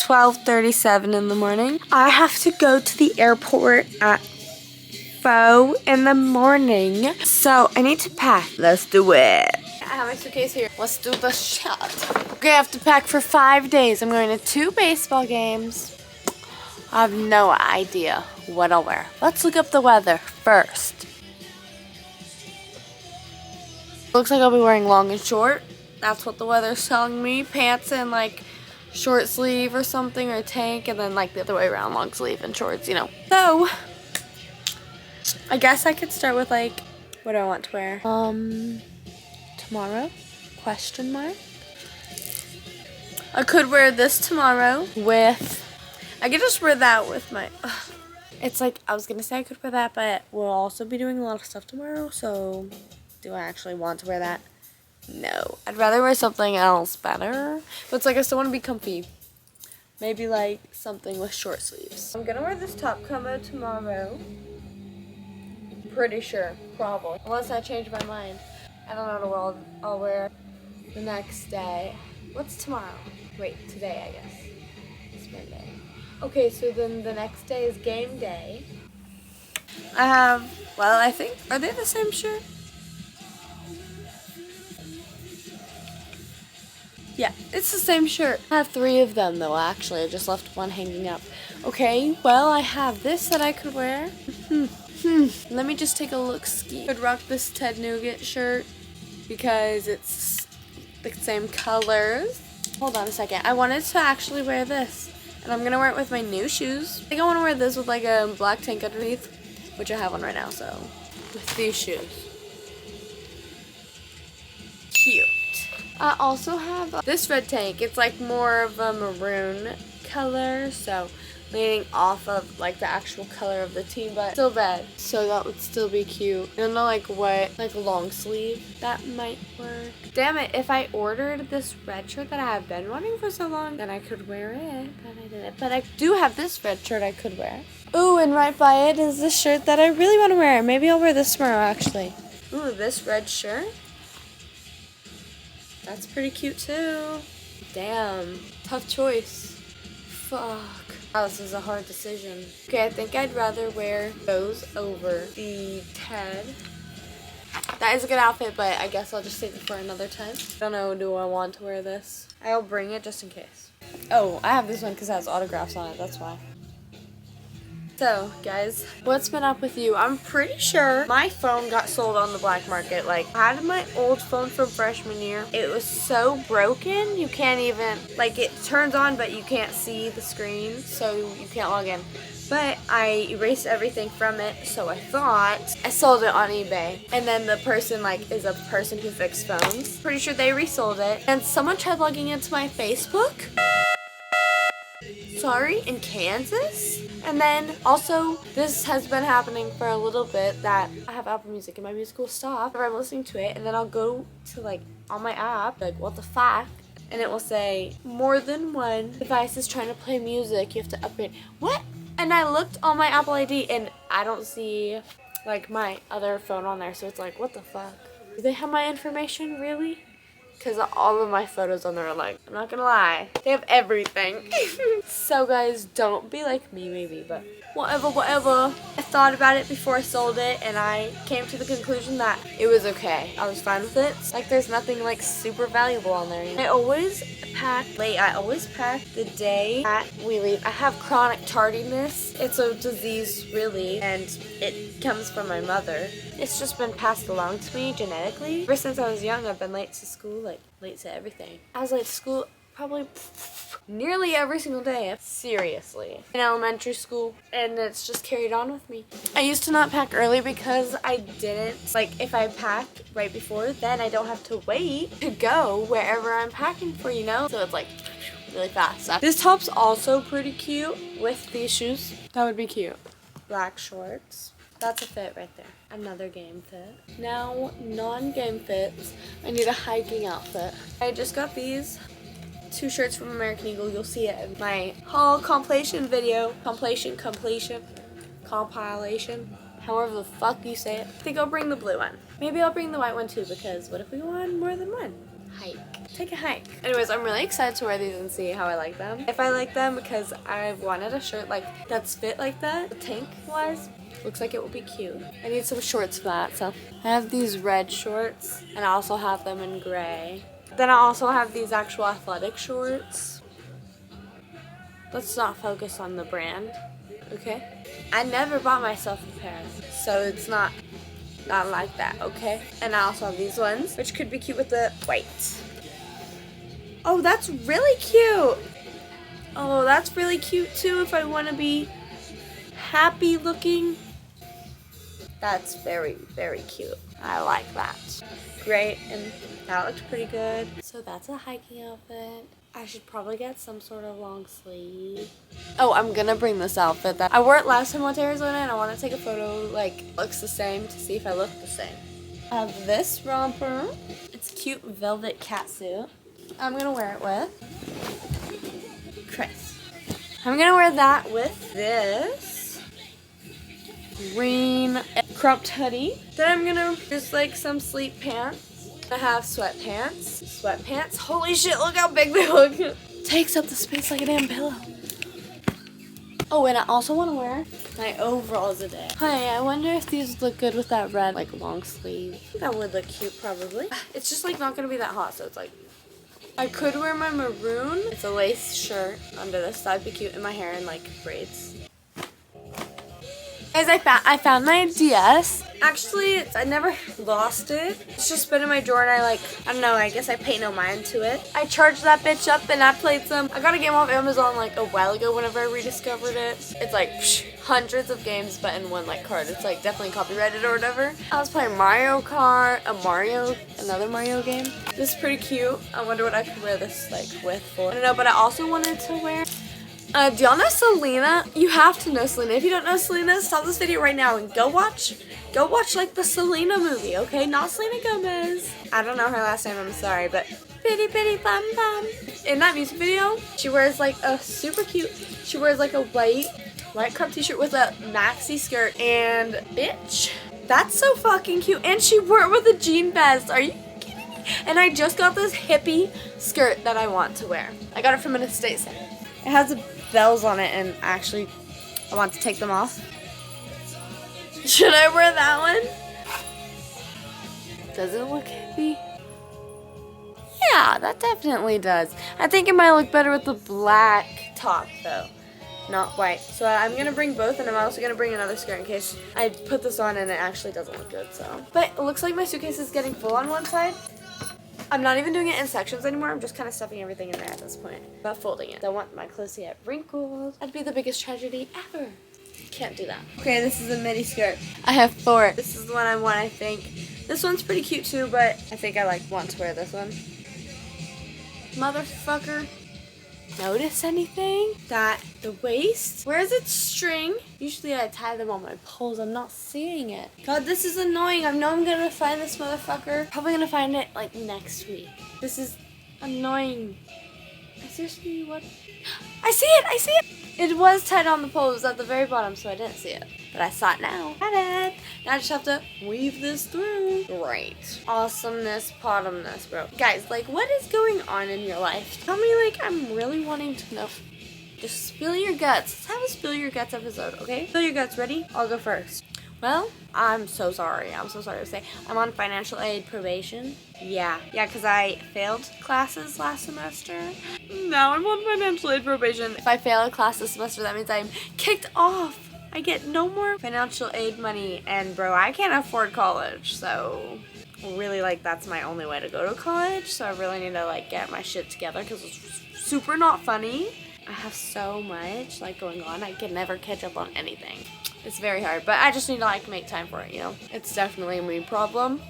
12:37 in the morning. I have to go to the airport at 4 in the morning, so I need to pack. Let's do it. I have my suitcase here. Let's do the shot. Okay, I have to pack for 5 days. I'm going to 2 baseball games. I have no idea what I'll wear. Let's look up the weather first. Looks like I'll be wearing long and short. That's what the weather's telling me. Pants and like short sleeve or something, or a tank, and then like the other way around, long sleeve and shorts, you know. So I guess I could start with like what do I want to wear? Tomorrow? Question mark. I could wear this tomorrow with, I could just wear that with my, it's like, I was gonna say I could wear that, but we'll also be doing a lot of stuff tomorrow, so do I actually want to wear that? No. I'd rather wear something else better, but it's like I still want to be comfy. Maybe like something with short sleeves. I'm gonna wear this top combo tomorrow. Pretty sure, probably. Unless I change my mind. I don't know what I'll wear the next day. What's tomorrow? Wait, today I guess. It's Monday. Okay, so then the next day is game day. I have, well, I think, are they the same shirt? Yeah, it's the same shirt. I have 3 of them though, actually. I just left one hanging up. Okay, well, I have this that I could wear. Let me just take a look. I could rock this Ted Nugent shirt because it's the same colors. Hold on a second. I wanted to actually wear this, and I'm going to wear it with my new shoes. I think I want to wear this with like a black tank underneath, which I have one right now, so with these shoes. Cute. I also have this red tank. It's like more of a maroon color, so leaning off of like the actual color of the team, but still red, so that would still be cute. I don't know like what, like long sleeve that might work. Damn it, if I ordered this red shirt that I have been wanting for so long, then I could wear it, but I didn't. But I do have this red shirt I could wear. Ooh, and right by it is this shirt that I really want to wear. Maybe I'll wear this tomorrow actually. Ooh, this red shirt. That's pretty cute too. Damn, tough choice. Fuck. Wow, this is a hard decision. Okay, I think I'd rather wear those over the Ted. That is a good outfit, but I guess I'll just save it for another time. I don't know, do I want to wear this? I'll bring it just in case. Oh, I have this one because it has autographs on it, that's why. So, guys, what's been up with you? I'm pretty sure my phone got sold on the black market. Like, I had my old phone from freshman year. It was so broken, you can't even, like, it turns on, but you can't see the screen, so you can't log in. But I erased everything from it, so I thought I sold it on eBay. And then the person, like, is a person who fixed phones. Pretty sure they resold it. And someone tried logging into my Facebook. Sorry, in Kansas. And then also, this has been happening for a little bit that I have Apple Music and my music will stop whenever I'm listening to it, and then I'll go to like on my app, like what the fuck, and it will say more than one device is trying to play music, you have to upgrade. What? And I looked on my Apple ID and I don't see like my other phone on there, so it's like, what the fuck? Do they have my information, really? Because all of my photos on there are like, I'm not gonna lie, they have everything. So guys, don't be like me maybe, but whatever. I thought about it before I sold it, and I came to the conclusion that it was okay. I was fine with it. Like, there's nothing like super valuable on there. I always pack late. I always pack the day that we leave. I have chronic tardiness. It's a disease really, and it comes from my mother. It's just been passed along to me genetically. Ever since I was young, I've been late to school, like late to everything. I was late to school probably nearly every single day, seriously, in elementary school, and it's just carried on with me. I used to not pack early because I didn't, like, if I packed right before, then I don't have to wait to go wherever I'm packing for, you know? So it's like really fast. This top's also pretty cute with these shoes. That would be cute. Black shorts. That's a fit right there. Another game fit. Now, non-game fits. I need a hiking outfit. I just got these 2 shirts from American Eagle. You'll see it in my haul compilation video. Compilation. However the fuck you say it. I think I'll bring the blue one. Maybe I'll bring the white one too, because what if we go on more than one hike? take a hike. Anyways, I'm really excited to wear these and see how I like them. If I like them, because I wanted a shirt like that's fit like that, tank wise. Looks like it will be cute. I need some shorts for that, so I have these red shorts and I also have them in gray. Then I also have these actual athletic shorts. Let's not focus on the brand, okay? I never bought myself a pair, so it's not like that, okay? And I also have these ones, which could be cute with the white. Oh, that's really cute. Oh, that's really cute too if I want to be happy looking. That's very, very cute. I like that. Great, and that looks pretty good. So that's a hiking outfit. I should probably get some sort of long sleeve. Oh, I'm gonna bring this outfit that I wore it last time I went to Arizona, and I want to take a photo like looks the same to see if I look the same. I have this romper. It's a cute velvet catsuit. I'm gonna wear it with Chris. I'm gonna wear that with this green cropped hoodie. Then I'm gonna just like some sleep pants. I have sweatpants. Sweatpants. Holy shit, look how big they look. Takes up the space like a damn pillow. Oh, and I also want to wear my overalls today. Hey, I wonder if these look good with that red like long sleeve. That would look cute probably. It's just like not gonna be that hot, so it's like I could wear my maroon. It's a lace shirt under this. That'd be cute in my hair in like braids. Guys, I found my DS. Actually, I never lost it. It's just been in my drawer and I don't know, I guess I paid no mind to it. I charged that bitch up and I played some. I got a game off Amazon like a while ago whenever I rediscovered it. It's like hundreds of games but in one like card. It's like definitely copyrighted or whatever. I was playing Mario Kart, another Mario game. This is pretty cute. I wonder what I could wear this like with for. I don't know, but I also wanted to wear do y'all know Selena? You have to know Selena. If you don't know Selena, stop this video right now and go watch like the Selena movie, okay? Not Selena Gomez. I don't know her last name, I'm sorry, but bitty bitty bum bum. In that music video, she wears like a super cute, she wears like a white crop t-shirt with a maxi skirt and bitch, that's so fucking cute. And she wore it with a jean vest. Are you kidding me? And I just got this hippie skirt that I want to wear. I got it from an estate center. It has bells on it and actually I want to take them off. Should I wear that one? Does it look hippie? Yeah, that definitely does. I think it might look better with the black top though, not white. So I'm gonna bring both and I'm also gonna bring another skirt in case I put this on and it actually doesn't look good, so. But it looks like my suitcase is getting full on one side. I'm not even doing it in sections anymore. I'm just kind of stuffing everything in there at this point. But folding it. Don't want my clothes to get wrinkled. That'd be the biggest tragedy ever. Can't do that. Okay, this is a midi skirt. I have 4. This is the one I want, I think. This one's pretty cute too, but I think I want to wear this one. Motherfucker. Notice anything? That the waist, where's its string? Usually I tie them on my poles. I'm not seeing it. God, this is annoying. I know I'm gonna find this motherfucker. Probably gonna find it like next week. This is annoying. I seriously, what? I see it, I see it. It was tied on the poles at the very bottom, so I didn't see it. But I saw it now. Got it. Now I just have to weave this through. Great. Awesomeness, bottomness, bro. Guys, like, what is going on in your life? Tell me, like, I'm really wanting to know. Just spill your guts. Let's have a spill your guts episode, okay? Spill your guts, ready? I'll go first. Well, I'm so sorry. I'm so sorry to say. I'm on financial aid probation. Yeah, because I failed classes last semester. Now I'm on financial aid probation. If I fail a class this semester, that means I'm kicked off. I get no more financial aid money, and bro, I can't afford college, so really, like, that's my only way to go to college, so I really need to, like, get my shit together, because it's super not funny. I have so much, like, going on, I can never catch up on anything. It's very hard, but I just need to, like, make time for it, you know? It's definitely a me problem.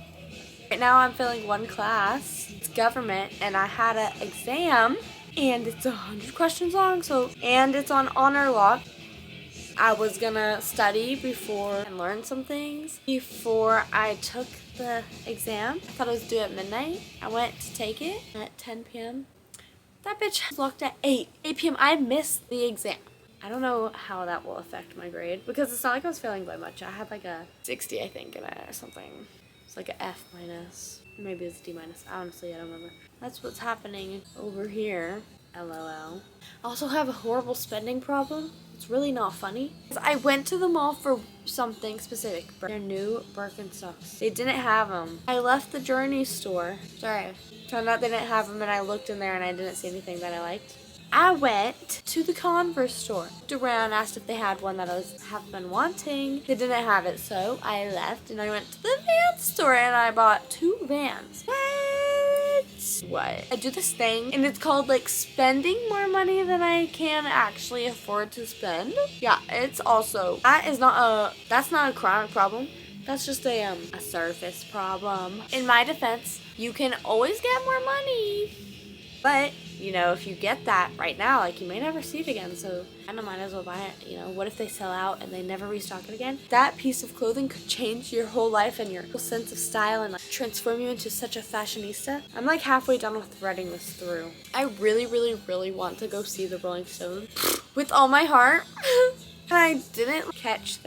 Right now I'm failing one class, it's government, and I had an exam, and it's 100 questions long, and it's on honor lock. I was gonna study before and learn some things before I took the exam. I thought I was due at midnight. I went to take it at 10 p.m. That bitch locked at 8 p.m. I missed the exam. I don't know how that will affect my grade because it's not like I was failing by much. I had like a 60, I think, in it or something. It's like an F minus. Maybe it's D minus. Honestly, I don't remember. That's what's happening over here. LOL. I also have a horrible spending problem. It's really not funny. I went to the mall for something specific. Their new Birkenstocks. They didn't have them. I left the Journey store. Sorry. Found out they didn't have them and I looked in there and I didn't see anything that I liked. I went to the Converse store. Looked around, asked if they had one that I have been wanting. They didn't have it, so I left and I went to the Vans store and I bought 2 Vans. What? I do this thing and it's called like spending more money than I can actually afford to spend. Yeah, it's also, that's not a chronic problem. That's just a surface problem. In my defense, you can always get more money. But, you know, if you get that right now, like, you may never see it again, so I might as well buy it, you know. What if they sell out and they never restock it again? That piece of clothing could change your whole life and your whole sense of style and, like, transform you into such a fashionista. I'm, like, halfway done with writing this through. I really, really, really want to go see the Rolling Stones with all my heart. I didn't catch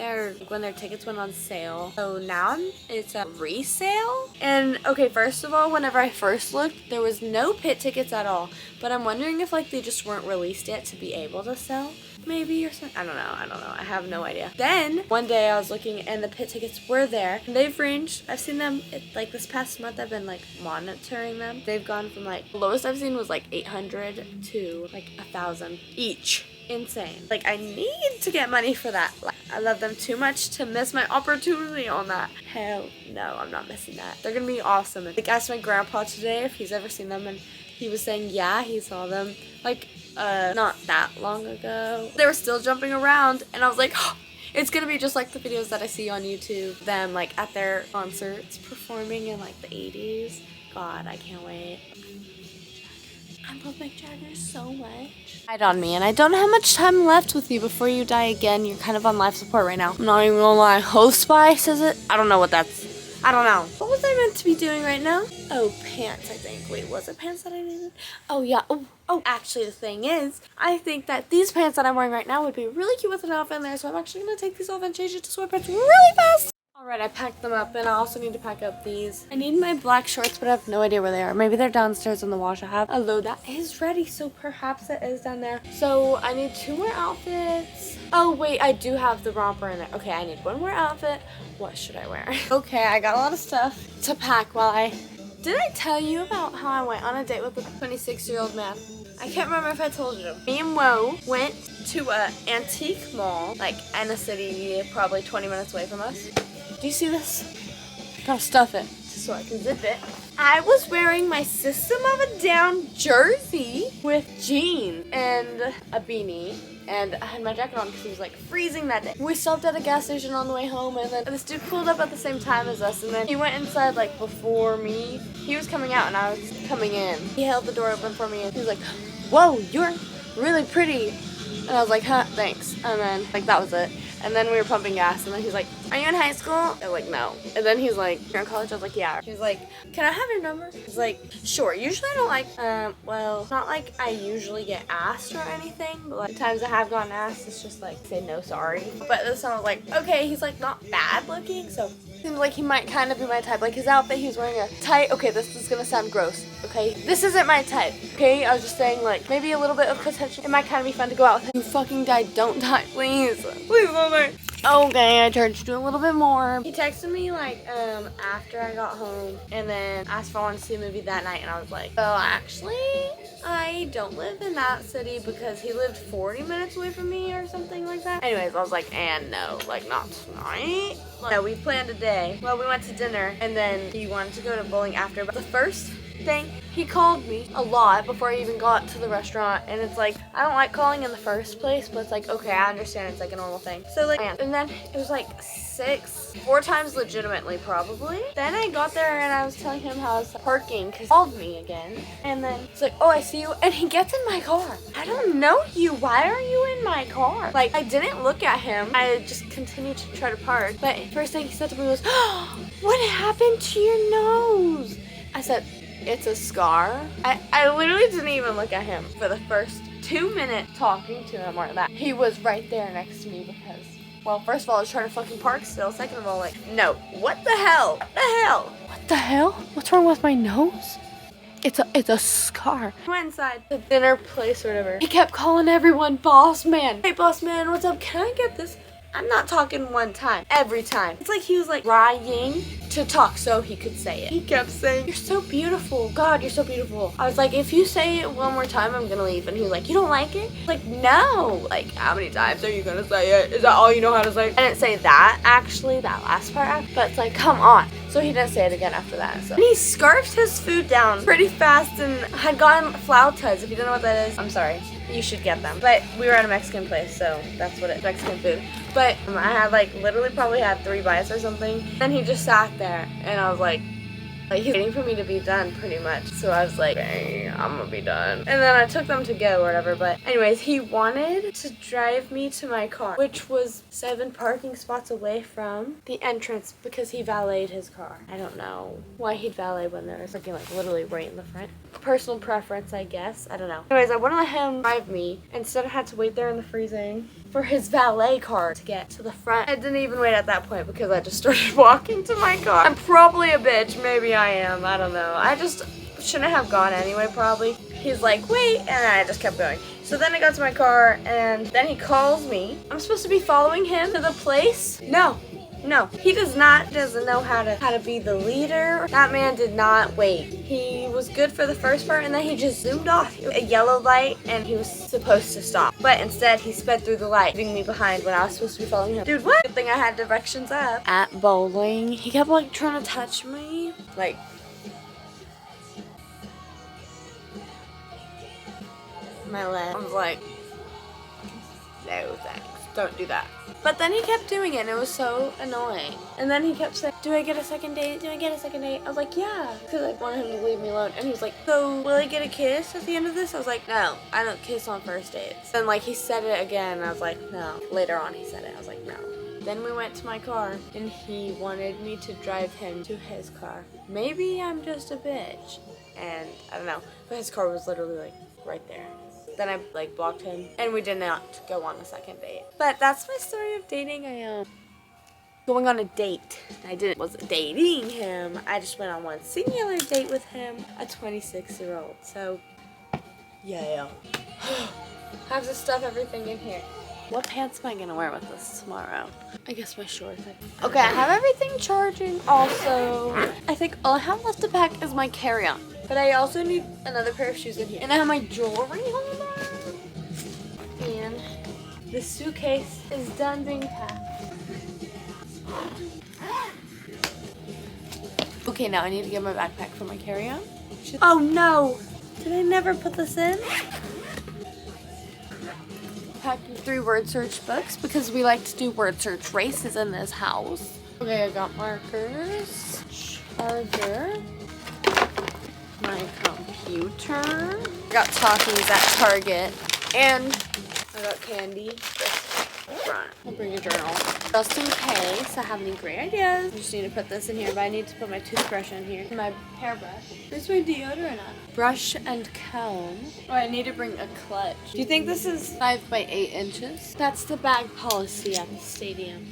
when their tickets went on sale. So now it's a resale. And okay, first of all, whenever I first looked, there was no pit tickets at all. But I'm wondering if like they just weren't released yet to be able to sell. Maybe or something. I don't know. I have no idea. Then one day I was looking and the pit tickets were there. And they've ranged. I've seen them like this past month. I've been like monitoring them. They've gone from like the lowest I've seen was like 800 to like 1,000 each. Insane. Like, I need to get money for that. Like, I love them too much to miss my opportunity on that. Hell no, I'm not missing that. They're gonna be awesome. Like, I asked my grandpa today if he's ever seen them, and he was saying yeah, he saw them like not that long ago. They were still jumping around and I was like, oh, it's gonna be just like the videos that I see on YouTube, them like at their concerts performing in like the 80s. God, I can't wait. I love Mick Jagger so much. Hide on me, and I don't have much time left with you before you die again. You're kind of on life support right now. I'm not even gonna lie. Host by says it. I don't know what that's. I don't know. What was I meant to be doing right now? Oh, pants, I think. Wait, was it pants that I needed? Oh, yeah. Oh, actually, the thing is, I think that these pants that I'm wearing right now would be really cute with an outfit in there, so I'm actually gonna take these off and change it to sweatpants really fast. Alright, I packed them up, and I also need to pack up these. I need my black shorts, but I have no idea where they are. Maybe they're downstairs in the wash I have. Although that is ready, so perhaps it is down there. So I need 2 more outfits. Oh, wait, I do have the romper in there. Okay, I need 1 more outfit. What should I wear? Okay, I got a lot of stuff to pack while Did I tell you about how I went on a date with a 26-year-old man? I can't remember if I told you. Me and Wo went to an antique mall, like in a city probably 20 minutes away from us. Do you see this? Gotta stuff it so I can zip it. I was wearing my System of a Down jersey with jeans and a beanie, and I had my jacket on because it was like freezing that day. We stopped at a gas station on the way home, and then this dude pulled up at the same time as us, and then he went inside like before me. He was coming out and I was coming in. He held the door open for me and he was like, "Whoa, you're really pretty." And I was like, "Huh, thanks." And then like that was it. And then we were pumping gas, and then he's like, "Are you in high school?" I was like, "No." And then he's like, "You're in college?" I was like, "Yeah." He was like, "Can I have your number?" He's like, "Sure." Usually I don't like, well, it's not like I usually get asked or anything, but like times I have gotten asked, it's just like, say no, sorry. But this time I was like, okay, he's like not bad looking, so seems like he might kind of be my type. Like his outfit, he was wearing a tight, okay, this is gonna sound gross, okay? This isn't my type, okay? I was just saying like, maybe a little bit of potential. It might kind of be fun to go out with him. You fucking die, don't die, please. Please don't die. Okay, I charged you a little bit more. He texted me like after I got home and then asked if I wanted to see a movie that night, and I was like, oh, actually, I don't live in that city because he lived 40 minutes away from me or something like that. Anyways, I was like, and no, like not tonight. No, we planned a day. Well, we went to dinner and then he wanted to go to bowling after, but the first thing, he called me a lot before I even got to the restaurant, and it's like, I don't like calling in the first place, but it's like, okay, I understand, it's like a normal thing. So like, and then it was like 4 times legitimately probably. Then I got there and I was telling him how I was parking because he called me again, and then it's like, oh, I see you, and he gets in my car. I don't know you, why are you in my car? Like, I didn't look at him, I just continued to try to park, but first thing he said to me was, oh, what happened to your nose? I said, it's a scar. I literally didn't even look at him for the first 2 minutes talking to him or that. He was right there next to me because, well, first of all, I was trying to fucking park still. Second of all, like, no, what the hell? What the hell? What The hell? What's wrong with my nose? It's a scar. I went inside the dinner place or whatever. He kept calling everyone boss man. Hey boss man, what's up? Can I get this? I'm not talking one time. Every time. It's like he was like trying to talk so he could say it. He kept saying, you're so beautiful. God, you're so beautiful. I was like, if you say it one more time, I'm gonna leave. And he was like, you don't like it? Like, no. Like, how many times are you gonna say it? Is that all you know how to say? I didn't say that, actually, that last part. But it's like, come on. So he didn't say it again after that. So. And he scarfed his food down pretty fast and had gotten flautas. If you don't know what that is, I'm sorry. You should get them. But we were at a Mexican place, so that's what it is. Mexican food. But I had like literally probably had 3 bites or something. And he just sat there and I was like he's waiting for me to be done pretty much. So I was like, dang, I'm gonna be done. And then I took them to go or whatever. But anyways, he wanted to drive me to my car, which was 7 parking spots away from the entrance because he valeted his car. I don't know why he'd valet when there was something like literally right in the front. Personal preference, I guess. I don't know. Anyways, I wouldn't let him drive me. Instead, I had to wait there in the freezing for his valet car to get to the front. I didn't even wait at that point because I just started walking to my car. I'm probably a bitch. Maybe I am. I don't know. I just shouldn't have gone anyway, probably. He's like, wait, and I just kept going. So then I got to my car, and then he calls me. I'm supposed to be following him to the place? No, he doesn't know how to be the leader. That man did not wait. He was good for the first part and then he just zoomed off. A yellow light and he was supposed to stop. But instead he sped through the light, leaving me behind when I was supposed to be following him. Dude, what? Good thing I had directions up. At bowling, he kept like trying to touch me. Like, my leg. I was like, no thanks. Don't do that. But then he kept doing it and it was so annoying. And then he kept saying, do I get a second date? Do I get a second date? I was like, yeah. Because I wanted him to leave me alone. And he was like, so will I get a kiss at the end of this? I was like, no, I don't kiss on first dates. And like he said it again. And I was like, no. Later on he said it. I was like, no. Then we went to my car and he wanted me to drive him to his car. Maybe I'm just a bitch. And I don't know. But his car was literally like right there. Then I like blocked him and we did not go on a second date. But that's my story of dating. I going on a date. I wasn't dating him. I just went on one singular date with him, a 26-year-old. So yeah. I have to stuff everything in here. What pants am I gonna wear with this tomorrow? I guess my shorts. Okay, I have everything charging. Also, I think all I have left to pack is my carry-on. But I also need another pair of shoes in here. And I have my jewelry holder. And the suitcase is done being packed. Okay, now I need to get my backpack for my carry-on. Oh no! Did I never put this in? Packing 3 word search books because we like to do word search races in this house. Okay, I got markers, charger, my computer. I got Takis at Target, and I got candy. I'll bring a journal. Just in case I have any great ideas. I just need to put this in here, but I need to put my toothbrush in here. My hairbrush. Where's my deodorant at? Brush and comb. Oh, I need to bring a clutch. Do you think this is 5 by 8 inches? That's the bag policy at the stadium.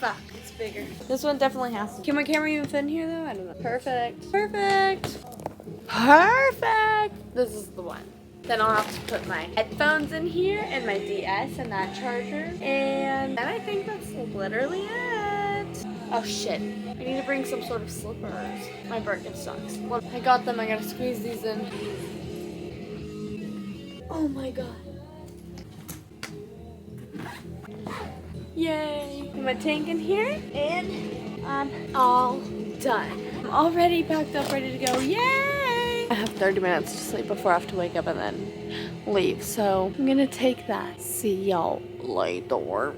Fuck, it's bigger. This one definitely has to. Can my camera even fit in here though? I don't know. Perfect. Perfect. Perfect. This is the one. Then I'll have to put my headphones in here and my DS and that charger. And then I think that's literally it. Oh shit. I need to bring some sort of slippers. My Birkenstocks. Well, I got them. I gotta squeeze these in. Oh my god. Yay. Put my tank in here and I'm all done. I'm already packed up, ready to go. Yay! I have 30 minutes to sleep before I have to wake up and then leave. So I'm gonna take that. See y'all later.